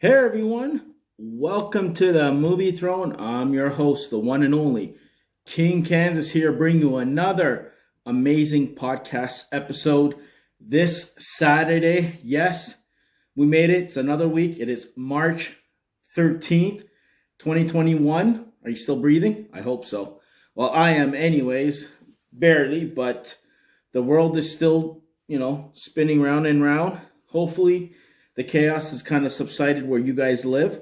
Hey everyone, welcome to the Movie Throne. I'm your host, the one and only King Kansas here, bringing you another amazing podcast episode this Saturday. Yes, we made it. It's another week. It is March 13th, 2021. Are you still breathing? I hope so. Well, I am anyways, barely, but the world is still, spinning round and round. Hopefully, the chaos has kind of subsided where you guys live.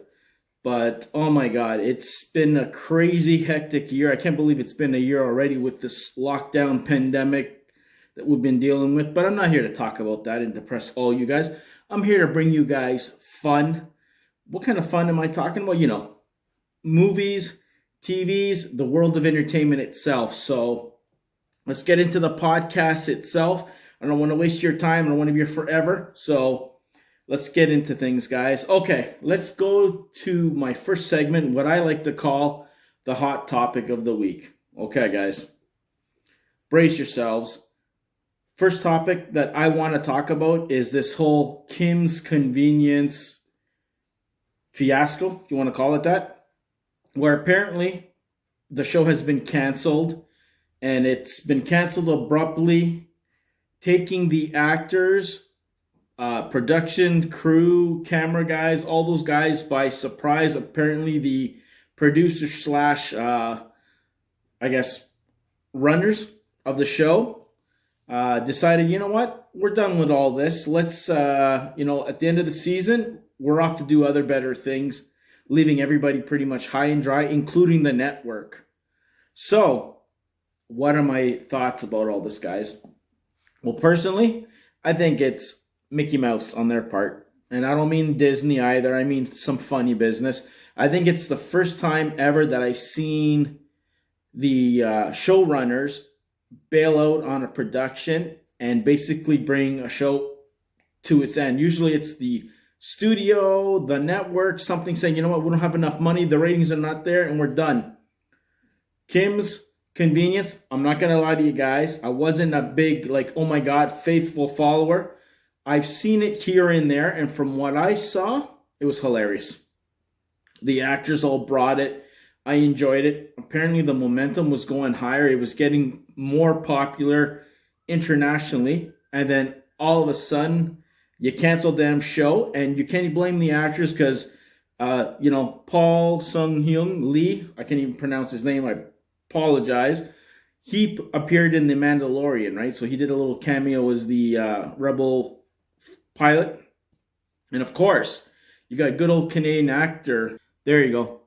But oh my God, it's been a crazy, hectic year. I can't believe it's been a year already with this lockdown pandemic that we've been dealing with. But I'm not here to talk about that and depress all you guys. I'm here to bring you guys fun. What kind of fun am I talking about? Movies, TVs, the world of entertainment itself. So let's get into the podcast itself. I don't want to waste your time. I don't want to be here forever. So let's get into things, guys. Okay, let's go to my first segment, what I like to call the hot topic of the week. Okay, guys, brace yourselves. First topic that I want to talk about is this whole Kim's Convenience fiasco, if you want to call it that, where apparently the show has been canceled, and it's been canceled abruptly, taking the actors, production crew, camera guys, all those guys by surprise. Apparently the producer slash, runners of the show decided, you know what, we're done with all this. Let's, at the end of the season, we're off to do other better things, leaving everybody pretty much high and dry, including the network. So what are my thoughts about all this, guys? Well, personally, I think it's Mickey Mouse on their part. And I don't mean Disney either. I mean some funny business. I think it's the first time ever that I've seen the showrunners bail out on a production and basically bring a show to its end. Usually it's the studio, the network, something saying, you know what, we don't have enough money, the ratings are not there, and we're done. Kim's Convenience, I'm not going to lie to you guys, I wasn't a big, oh my God, faithful follower. I've seen it here and there, and from what I saw, it was hilarious. The actors all brought it. I enjoyed it. Apparently, the momentum was going higher. It was getting more popular internationally, and then all of a sudden, you cancel the damn show, and you can't blame the actors because, Paul Sung-hyun Lee, I can't even pronounce his name, I apologize. He appeared in The Mandalorian, right? So he did a little cameo as the rebel pilot. And of course, you got a good old Canadian actor. There you go.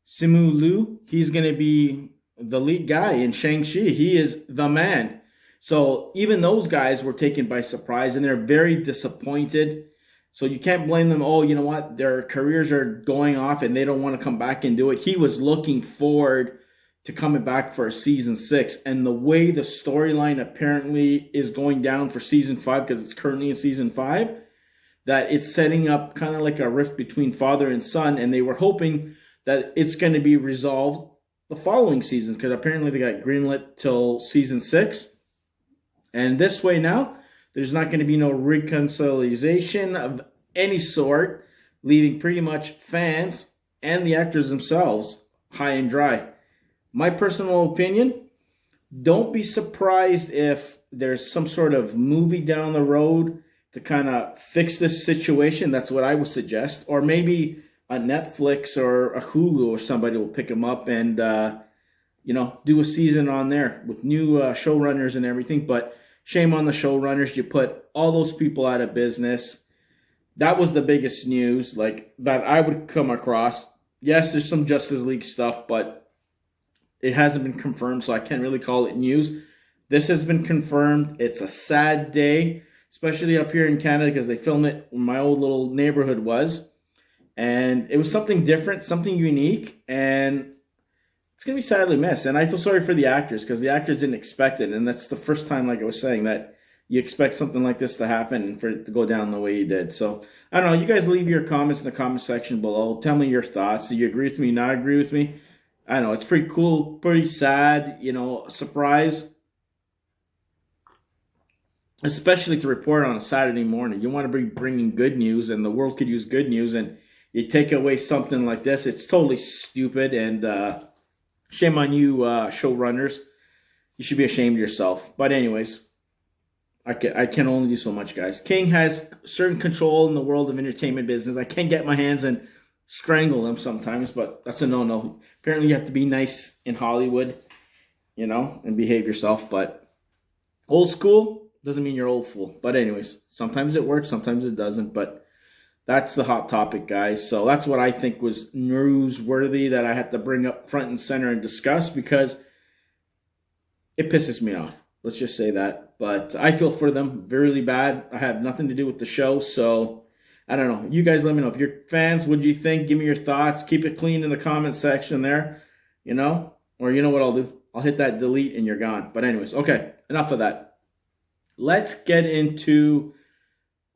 Simu Liu. He's going to be the lead guy in Shang-Chi. He is the man. So even those guys were taken by surprise, and they're very disappointed. So you can't blame them. Oh, you know what? Their careers are going off and they don't want to come back and do it. He was looking forward to coming back for a season 6. And the way the storyline apparently is going down for season 5, because it's currently in season 5, that it's setting up kind of like a rift between father and son. And they were hoping that it's going to be resolved the following season, because apparently they got greenlit till season 6. And this way now, there's not going to be no reconciliation of any sort, leaving pretty much fans and the actors themselves high and dry. My personal opinion, don't be surprised if there's some sort of movie down the road to kind of fix this situation. That's what I would suggest. Or maybe a Netflix or a Hulu or somebody will pick them up and, do a season on there with new showrunners and everything. But shame on the showrunners. You put all those people out of business. That was the biggest news that I would come across. Yes, there's some Justice League stuff, but it hasn't been confirmed, so I can't really call it news. This has been confirmed. It's a sad day, especially up here in Canada, because they filmed it where my old little neighborhood was. And it was something different, something unique, and it's going to be sadly missed. And I feel sorry for the actors, because the actors didn't expect it. And that's the first time, like I was saying, that you expect something like this to happen and for it to go down the way you did. So, I don't know. You guys leave your comments in the comment section below. Tell me your thoughts. Do you agree with me, not agree with me? I know, it's pretty cool, pretty sad, surprise. Especially to report on a Saturday morning. You want to be bringing good news, and the world could use good news. And you take away something like this. It's totally stupid, and shame on you, showrunners. You should be ashamed of yourself. But anyways, I can only do so much, guys. King has certain control in the world of entertainment business. I can get my hands and strangle him sometimes, but that's a no-no. Apparently, you have to be nice in Hollywood, and behave yourself. But old school doesn't mean you're old fool. But anyways, sometimes it works, sometimes it doesn't. But that's the hot topic, guys. So that's what I think was newsworthy that I had to bring up front and center and discuss, because it pisses me off. Let's just say that. But I feel for them really bad. I have nothing to do with the show, so I don't know. You guys let me know. If you're fans, what do you think? Give me your thoughts. Keep it clean in the comment section there, Or you know what I'll do? I'll hit that delete and you're gone. But anyways, okay, enough of that. Let's get into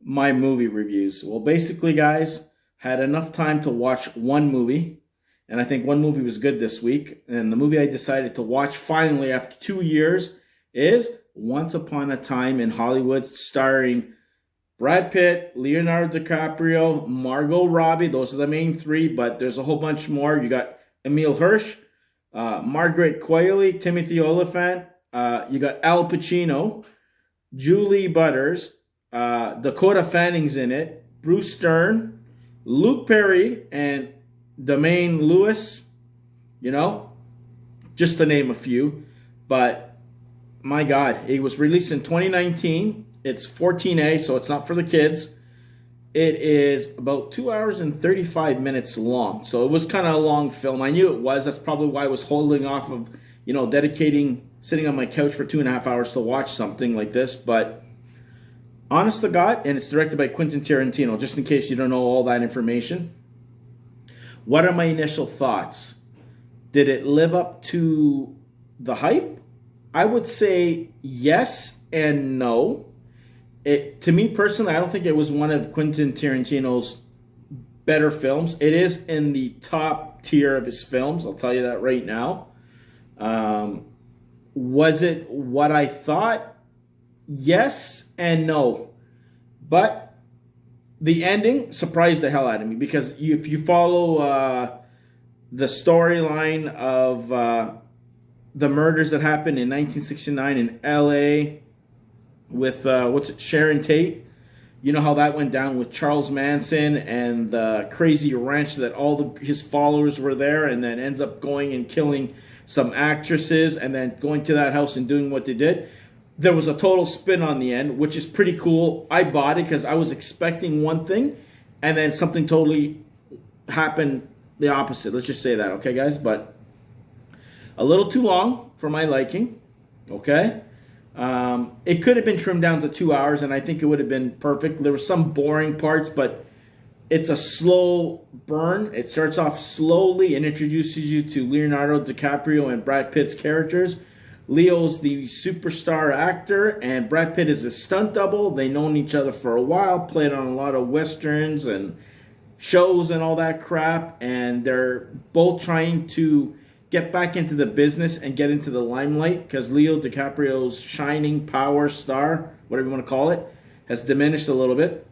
my movie reviews. Well, basically, guys, had enough time to watch one movie. And I think one movie was good this week. And the movie I decided to watch finally after 2 years is Once Upon a Time in Hollywood, starring Brad Pitt, Leonardo DiCaprio, Margot Robbie. Those are the main three, but there's a whole bunch more. You got Emile Hirsch, Margaret Qualley, Timothy Olyphant. You got Al Pacino, Julie Butters, Dakota Fanning's in it, Bruce Stern, Luke Perry, and Damaine Lewis, just to name a few. But my God, it was released in 2019. It's 14A, so it's not for the kids. It is about 2 hours and 35 minutes long. So it was kind of a long film. I knew it was. That's probably why I was holding off of, dedicating, sitting on my couch for 2.5 hours to watch something like this. But honest to God, and it's directed by Quentin Tarantino, just in case you don't know all that information. What are my initial thoughts? Did it live up to the hype? I would say yes and no. To me personally, I don't think it was one of Quentin Tarantino's better films. It is in the top tier of his films. I'll tell you that right now. Was it what I thought? Yes and no. But the ending surprised the hell out of me, because if you follow the storyline of the murders that happened in 1969 in L.A., with Sharon Tate. You know how that went down with Charles Manson and the crazy ranch that all his followers were there, and then ends up going and killing some actresses and then going to that house and doing what they did. There was a total spin on the end, which is pretty cool. I bought it because I was expecting one thing, and then something totally happened the opposite. Let's just say that, okay, guys? But a little too long for my liking, okay? It could have been trimmed down to 2 hours, and I think it would have been perfect. There were some boring parts, but it's a slow burn. It starts off slowly and introduces you to Leonardo DiCaprio and Brad Pitt's characters. Leo's the superstar actor, and Brad Pitt is a stunt double. They've known each other for a while, played on a lot of westerns and shows and all that crap, and they're both trying to get back into the business and get into the limelight, because Leo DiCaprio's shining power star, whatever you want to call it, has diminished a little bit.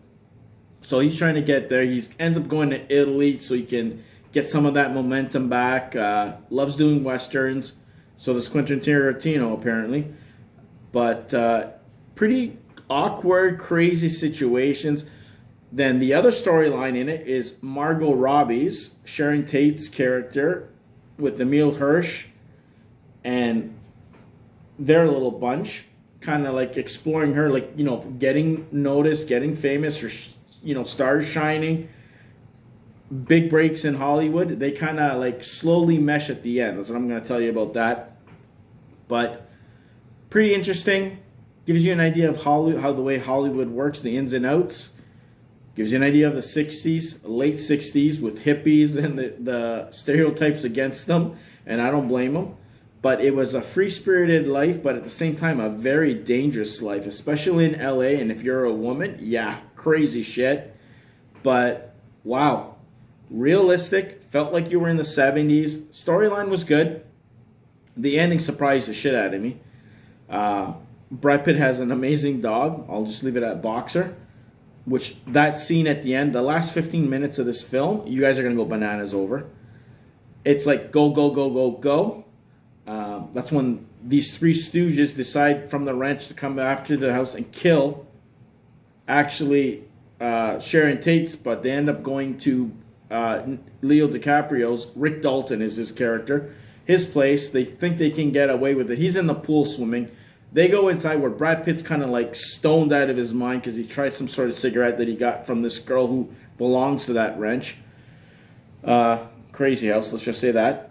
So he's trying to get there. He ends up going to Italy so he can get some of that momentum back. Loves doing westerns. So does Quentin Tarantino, apparently. But pretty awkward, crazy situations. Then the other storyline in it is Margot Robbie's, Sharon Tate's character, with Emile Hirsch and their little bunch, kind of like exploring her, like, getting noticed, getting famous, or, stars shining, big breaks in Hollywood. They kind of like slowly mesh at the end. That's what I'm going to tell you about that. But pretty interesting. Gives you an idea of how the way Hollywood works, the ins and outs. Gives you an idea of the 60s, late 60s, with hippies and the stereotypes against them. And I don't blame them. But it was a free-spirited life, but at the same time, a very dangerous life, especially in LA. And if you're a woman, yeah, crazy shit. But, wow. Realistic. Felt like you were in the 70s. Storyline was good. The ending surprised the shit out of me. Brad Pitt has an amazing dog. I'll just leave it at Boxer. which that scene at the end, the last 15 minutes of this film, you guys are going to go bananas over. It's like go, go, go, go, go. That's when these three stooges decide from the ranch to come after the house and kill actually Sharon Tate's, but they end up going to Leo DiCaprio's, Rick Dalton is his character, his place. They think they can get away with it. He's in the pool swimming. They go inside where Brad Pitt's kind of like stoned out of his mind because he tried some sort of cigarette that he got from this girl who belongs to that ranch. Crazy house, let's just say that.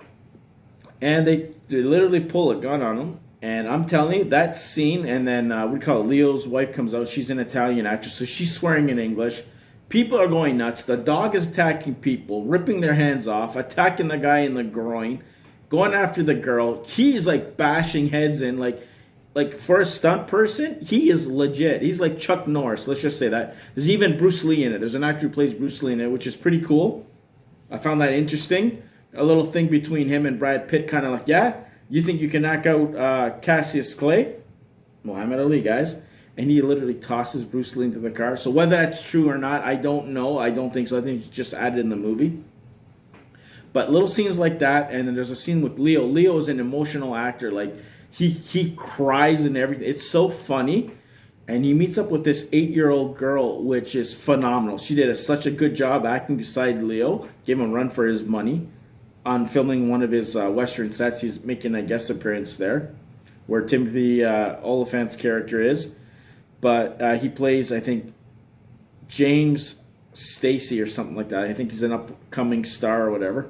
And they literally pull a gun on him. And I'm telling you, that scene, and then we call it Leo's wife comes out. She's an Italian actress, so she's swearing in English. People are going nuts. The dog is attacking people, ripping their hands off, attacking the guy in the groin, going after the girl. He's like bashing heads in, like for a stunt person, he is legit. He's like Chuck Norris, let's just say that. There's even Bruce Lee in it. There's an actor who plays Bruce Lee in it, which is pretty cool. I found that interesting. A little thing between him and Brad Pitt, kind of like, yeah, you think you can knock out Cassius Clay? Muhammad Ali, guys. And he literally tosses Bruce Lee into the car. So whether that's true or not, I don't know. I don't think so. I think it's just added in the movie. But little scenes like that, and then there's a scene with Leo. Leo is an emotional actor. Like, he cries and everything. It's so funny. And he meets up with this 8-year-old girl, which is phenomenal. She did such a good job acting beside Leo. Gave him a run for his money on filming one of his Western sets. He's making a guest appearance there, where Timothy Oliphant's character is. But he plays, I think, James Stacy or something like that. I think he's an upcoming star or whatever.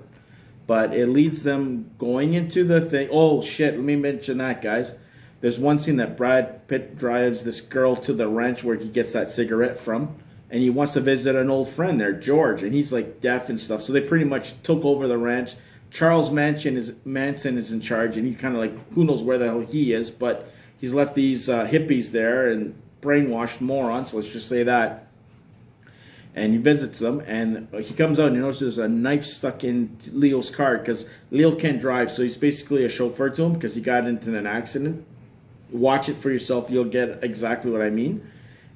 But it leads them going into the thing. Oh, shit, let me mention that, guys. There's one scene that Brad Pitt drives this girl to the ranch where he gets that cigarette from. And he wants to visit an old friend there, George. And he's like deaf and stuff. So they pretty much took over the ranch. Charles Manson is in charge. And he kind of like, who knows where the hell he is. But he's left these hippies there and brainwashed morons. Let's just say that. And he visits them, and he comes out and he notices a knife stuck in Leo's car because Leo can't drive, so he's basically a chauffeur to him because he got into an accident. Watch it for yourself, you'll get exactly what I mean.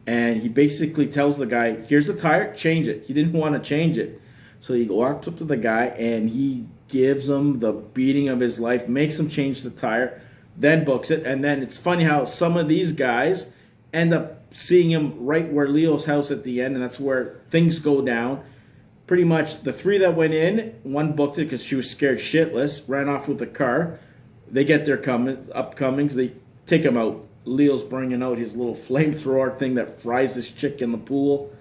And he basically tells the guy, here's the tire, change it. He didn't want to change it. So he walks up to the guy, and he gives him the beating of his life, makes him change the tire, then books it. And then it's funny how some of these guys end up seeing him right where Leo's house at the end, and that's where things go down. Pretty much the three that went in, one booked it because she was scared shitless, ran off with the car. They get their upcomings, they take him out. Leo's bringing out his little flamethrower thing that fries this chick in the pool.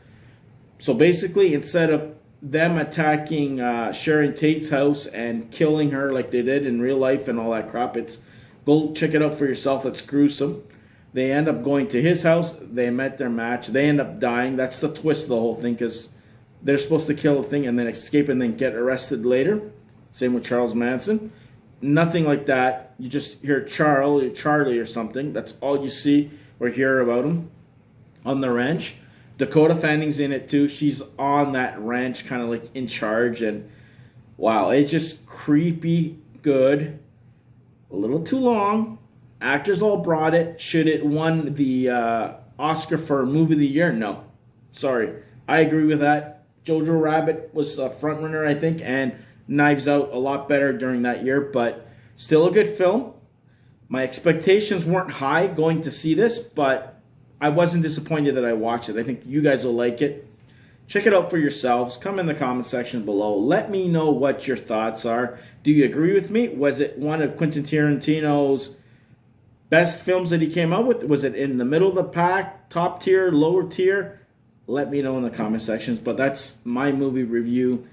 So basically, instead of them attacking Sharon Tate's house and killing her like they did in real life and all that crap, it's go check it out for yourself. It's gruesome. They end up going to his house. They met their match. They end up dying. That's the twist of the whole thing because they're supposed to kill the thing and then escape and then get arrested later. Same with Charles Manson. Nothing like that. You just hear Charlie or something. That's all you see or hear about him on the ranch. Dakota Fanning's in it too. She's on that ranch kind of like in charge. And wow, it's just creepy good. A little too long. Actors all brought it. Should it won the Oscar for Movie of the Year? No. Sorry. I agree with that. Jojo Rabbit was a frontrunner, I think, and Knives Out a lot better during that year, but still a good film. My expectations weren't high going to see this, but I wasn't disappointed that I watched it. I think you guys will like it. Check it out for yourselves. Come in the comment section below. Let me know what your thoughts are. Do you agree with me? Was it one of Quentin Tarantino's best films that he came out with? Was it in the middle of the pack, top tier, lower tier? Let me know in the comment sections. But that's my movie review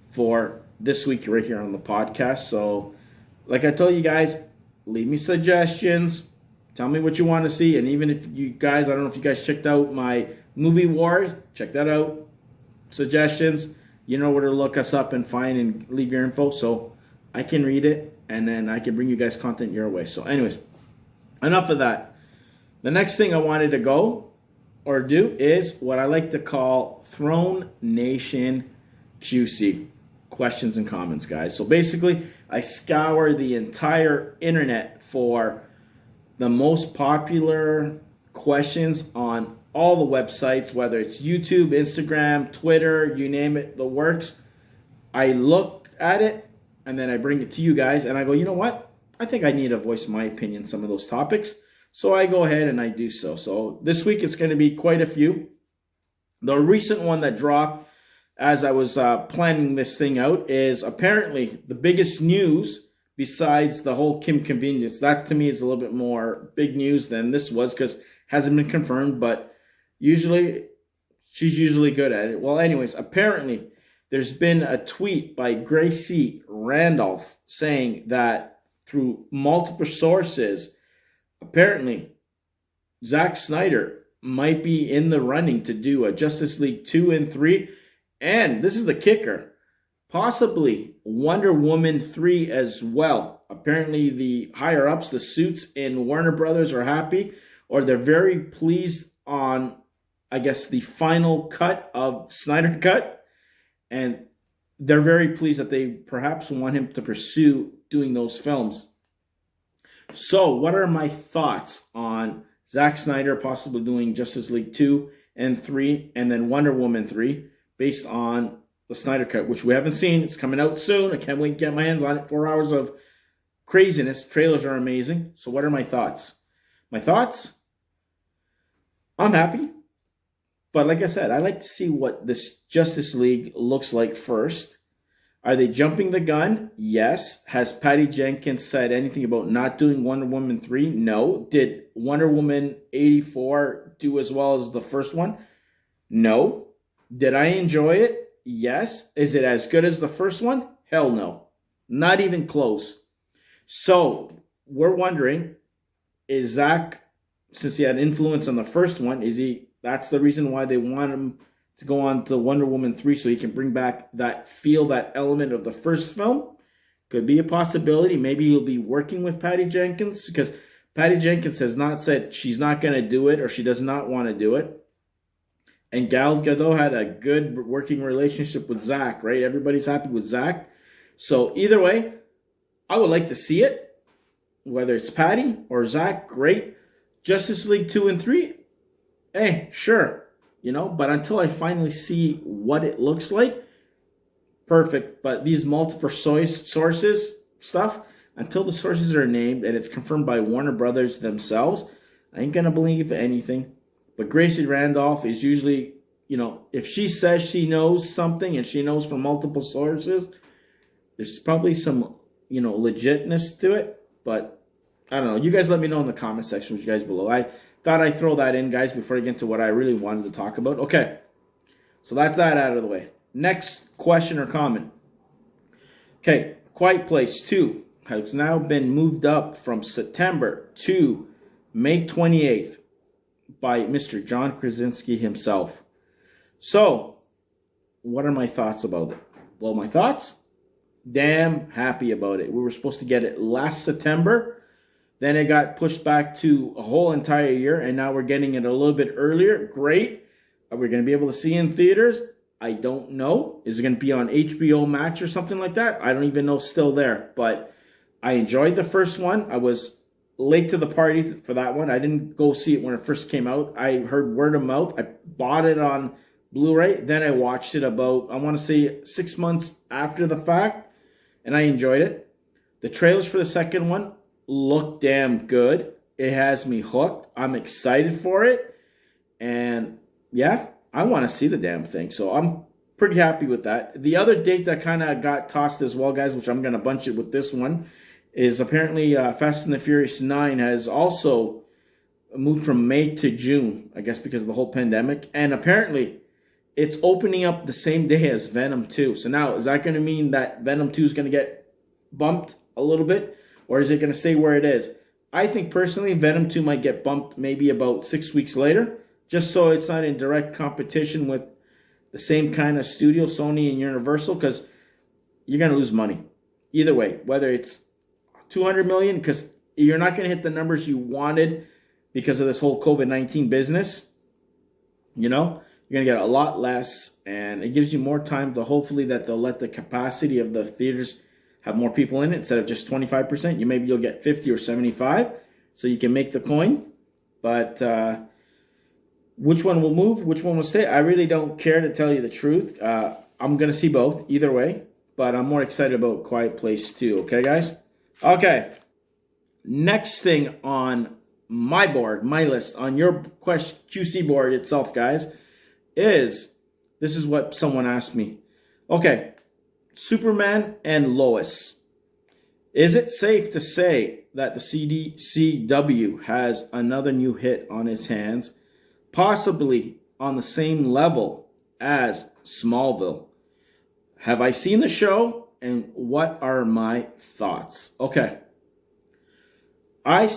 for this week right here on the podcast. So, like I told you guys, leave me suggestions. Tell me what you want to see. And even if you guys, I don't know if you guys checked out my movie wars, check that out. Suggestions. You know where to look us up and find and leave your info. So I can read it and then I can bring you guys content your way. So anyways, enough of that. The next thing I wanted to go or do is what I like to call Throne Nation QC. Questions and comments, guys. So basically, I scour the entire internet for the most popular questions on all the websites, whether it's YouTube, Instagram, Twitter, you name it, the works. I look at it and then I bring it to you guys and I go, you know what? I think I need to voice my opinion on some of those topics. So I go ahead and I do so. So this week it's going to be quite a few. The recent one that dropped as I was planning this thing out is apparently the biggest news besides the whole Kim convenience. That to me is a little bit more big news than this was because it hasn't been confirmed, but usually she's usually good at it. Well, anyways, apparently there's been a tweet by Gracie Randolph saying that through multiple sources, apparently Zack Snyder might be in the running to do a Justice League 2 and 3. And this is the kicker, possibly Wonder Woman 3 as well. Apparently the higher-ups, the suits in Warner Brothers are happy, or they're very pleased on, I guess, the final cut of Snyder Cut. And they're very pleased that they perhaps want him to pursue doing those films. So what are my thoughts on Zack Snyder possibly doing Justice League 2 and 3 and then Wonder Woman 3 based on the Snyder Cut, which we haven't seen. It's coming out soon. I can't wait to get my hands on it. 4 hours of craziness. Trailers are amazing. So what are my thoughts? My thoughts? I'm happy. But like I said, I like to see what this Justice League looks like first. Are they jumping the gun? Yes. Has Patty Jenkins said anything about not doing Wonder Woman 3? No. Did Wonder Woman 84 do as well as the first one? No. Did I enjoy it? Yes. Is it as good as the first one? Hell no. Not even close. So, we're wondering, is Zack, since he had influence on the first one, that's the reason why they want him to go on to Wonder Woman 3 so he can bring back that feel, that element of the first film? Could be a possibility. Maybe he'll be working with Patty Jenkins because Patty Jenkins has not said she's not going to do it or she does not want to do it. And Gal Gadot had a good working relationship with Zack, right? Everybody's happy with Zack. So either way, I would like to see it. Whether it's Patty or Zack, great. Justice League 2 and 3, hey, sure. But until I finally see what it looks like, perfect. But these multiple sources stuff, until the sources are named and it's confirmed by Warner Brothers themselves, I ain't going to believe anything. But Gracie Randolph is usually, if she says she knows something and she knows from multiple sources, there's probably some, legitness to it. But I don't know. You guys let me know in the comment section, what you guys below. I thought I'd throw that in, guys, before I get into what I really wanted to talk about. Okay, so that's that out of the way. Next question or comment. Okay, Quiet Place 2 has now been moved up from September to May 28th by Mr. John Krasinski himself. So, what are my thoughts about it? Well, my thoughts? Damn happy about it. We were supposed to get it last September. Then it got pushed back to a whole entire year, and now we're getting it a little bit earlier. Great. Are we going to be able to see in theaters? I don't know. Is it going to be on HBO Max or something like that? I don't even know still there. But I enjoyed the first one. I was late to the party for that one. I didn't go see it when it first came out. I heard word of mouth. I bought it on Blu-ray. Then I watched it about, I want to say, 6 months after the fact, and I enjoyed it. The trailers for the second one look damn good. It has me hooked. I'm excited for it. And yeah, I want to see the damn thing. So I'm pretty happy with that. The other date that kind of got tossed as well, guys, which I'm going to bunch it with this one, is apparently Fast and the Furious 9 has also moved from May to June, I guess because of the whole pandemic. And apparently it's opening up the same day as Venom 2. So now, is that going to mean that Venom 2 is going to get bumped a little bit? Or is it going to stay where it is? I think personally Venom 2 might get bumped maybe about 6 weeks later, just so it's not in direct competition with the same kind of studio, Sony and Universal, because you're going to lose money. Either way, whether it's 200 million, because you're not going to hit the numbers you wanted because of this whole COVID-19 business, you're going to get a lot less, and it gives you more time to hopefully that they'll let the capacity of the theaters have more people in it instead of just 25%. Maybe you'll get 50 or 75, so you can make the coin. But Which one will move? Which one will stay? I really don't care, to tell you the truth. I'm going to see both, either way. But I'm more excited about Quiet Place 2. Okay, guys? Okay. Next thing on my board, my list, on your QC board itself, guys, is, this is what someone asked me. Okay, Superman and Lois. Is it safe to say that the CW has another new hit on its hands, possibly on the same level as Smallville? Have I seen the show, and what are my thoughts? Okay. I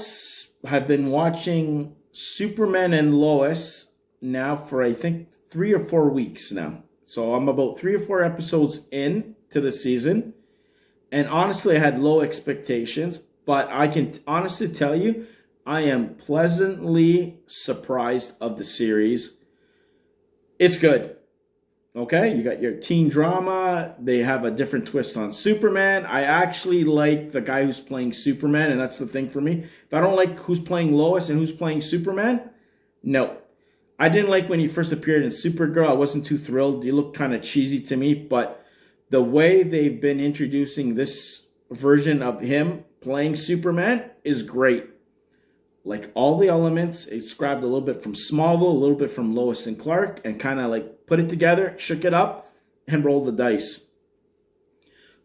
have been watching Superman and Lois now for, I think, 3 or 4 weeks now. So I'm about 3 or 4 episodes in to the season. And honestly, I had low expectations. But I can honestly tell you, I am pleasantly surprised of the series. It's good. Okay, you got your teen drama. They have a different twist on Superman. I actually like the guy who's playing Superman, and that's the thing for me. If I don't like who's playing Lois and who's playing Superman, no. I didn't like when he first appeared in Supergirl. I wasn't too thrilled. He looked kind of cheesy to me, but the way they've been introducing this version of him playing Superman is great. Like all the elements, it's grabbed a little bit from Smallville, a little bit from Lois and Clark, and kind of like put it together, shook it up, and rolled the dice.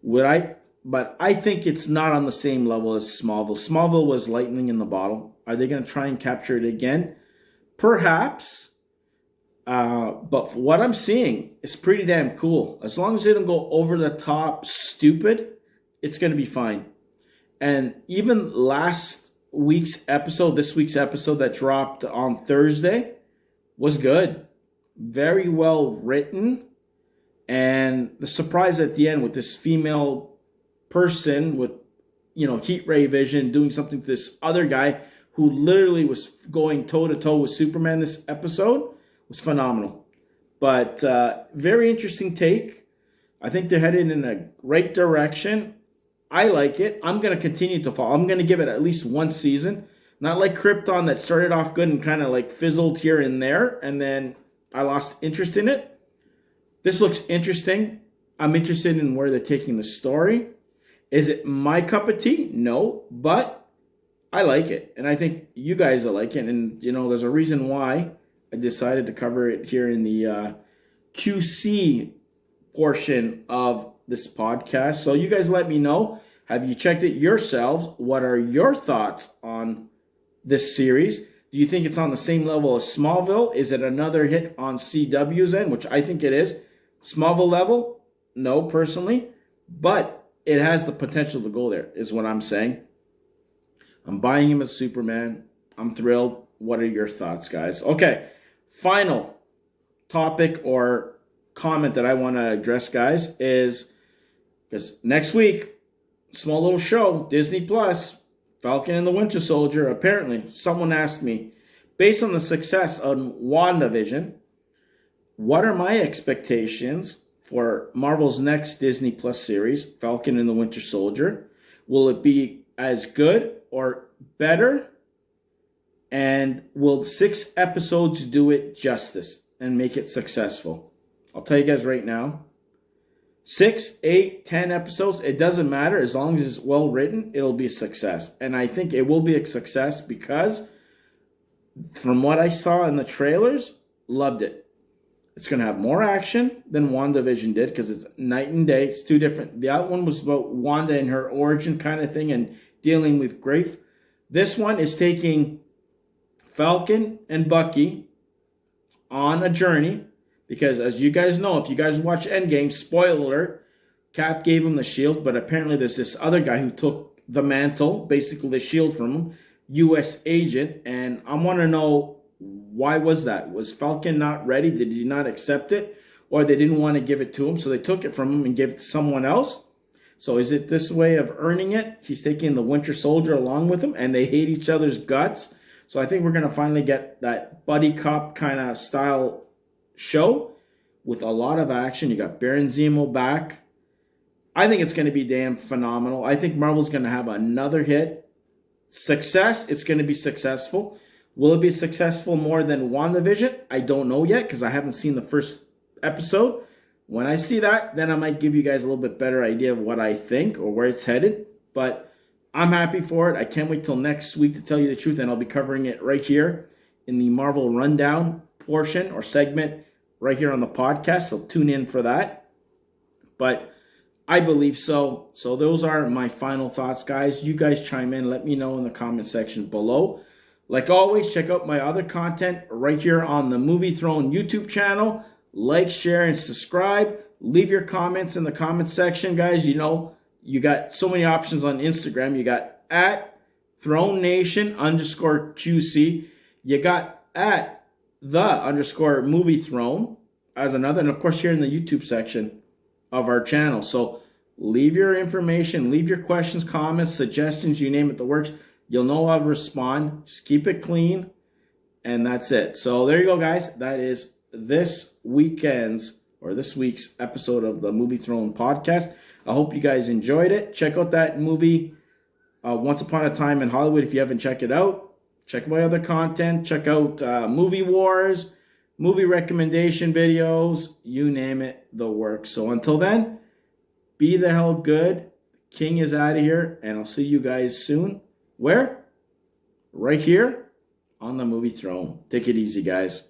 But I think it's not on the same level as Smallville. Smallville was lightning in the bottle. Are they going to try and capture it again? Perhaps. But for what I'm seeing, it's pretty damn cool. As long as they don't go over the top stupid, it's going to be fine. And even this week's episode that dropped on Thursday was good. Very well written. And the surprise at the end with this female person with, heat ray vision doing something to this other guy who literally was going toe-to-toe with Superman this episode was phenomenal. But very interesting take. I think they're headed in a right direction. I like it. I'm going to continue to follow. I'm going to give it at least one season. Not like Krypton that started off good and kind of like fizzled here and there, and then I lost interest in it. This looks interesting. I'm interested in where they're taking the story. Is it my cup of tea? No, but I like it. And I think you guys will like it. And, there's a reason why I decided to cover it here in the QC portion of this podcast. So you guys let me know. Have you checked it yourselves? What are your thoughts on this series? Do you think it's on the same level as Smallville? Is it another hit on CW's end, which I think it is? Smallville level? No, personally. But it has the potential to go there, is what I'm saying. I'm buying him as Superman. I'm thrilled. What are your thoughts, guys? Okay, final topic or comment that I want to address, guys, is because next week, small little show, Disney Plus, Falcon and the Winter Soldier. Apparently, someone asked me, based on the success of WandaVision, what are my expectations for Marvel's next Disney Plus series, Falcon and the Winter Soldier? Will it be as good or better? And will 6 episodes do it justice and make it successful? I'll tell you guys right now, 6, 8, 10 episodes, it doesn't matter. As long as it's well written, it'll be a success. And I think it will be a success because from what I saw in the trailers, loved it. It's going to have more action than WandaVision did because it's night and day. It's two different. The other one was about Wanda and her origin kind of thing and dealing with grief. This one is taking Falcon and Bucky on a journey because, as you guys know, if you guys watch Endgame, spoiler alert, Cap gave him the shield, but apparently there's this other guy who took the mantle, basically the shield from him, U.S. agent, and I want to know, why was that? Was Falcon not ready? Did he not accept it? Or they didn't want to give it to him, so they took it from him and gave it to someone else? So is it this way of earning it? He's taking the Winter Soldier along with him, and they hate each other's guts. So I think we're going to finally get that buddy cop kind of style show with a lot of action. You got Baron Zemo back. I think it's going to be damn phenomenal. I think Marvel's going to have another hit. Success, it's going to be successful. Will it be successful more than WandaVision? I don't know yet because I haven't seen the first episode. When I see that, then I might give you guys a little bit better idea of what I think or where it's headed. But I'm happy for it. I can't wait till next week to tell you the truth, and I'll be covering it right here in the Marvel Rundown portion or segment right here on the podcast. So tune in for that. But I believe so. So those are my final thoughts, guys. You guys chime in. Let me know in the comment section below. Like always, check out my other content right here on the Movie Throne YouTube channel. Like, share, and subscribe. Leave your comments in the comment section, guys. You know, you got so many options on Instagram. You got at @ThroneNation_QC. You got at @the_Movie Throne as another. And of course, here in the YouTube section of our channel. So leave your information, leave your questions, comments, suggestions, you name it, the works. You'll know I'll respond. Just keep it clean. And that's it. So there you go, guys. That is this week's episode of the Movie Throne podcast. I hope you guys enjoyed it. Check out that movie, Once Upon a Time in Hollywood, if you haven't checked it out. Check my other content. Check out Movie Wars, movie recommendation videos, you name it, the works. So until then, be the hell good. King is out of here, and I'll see you guys soon. Where? Right here on the Movie Throne. Take it easy, guys.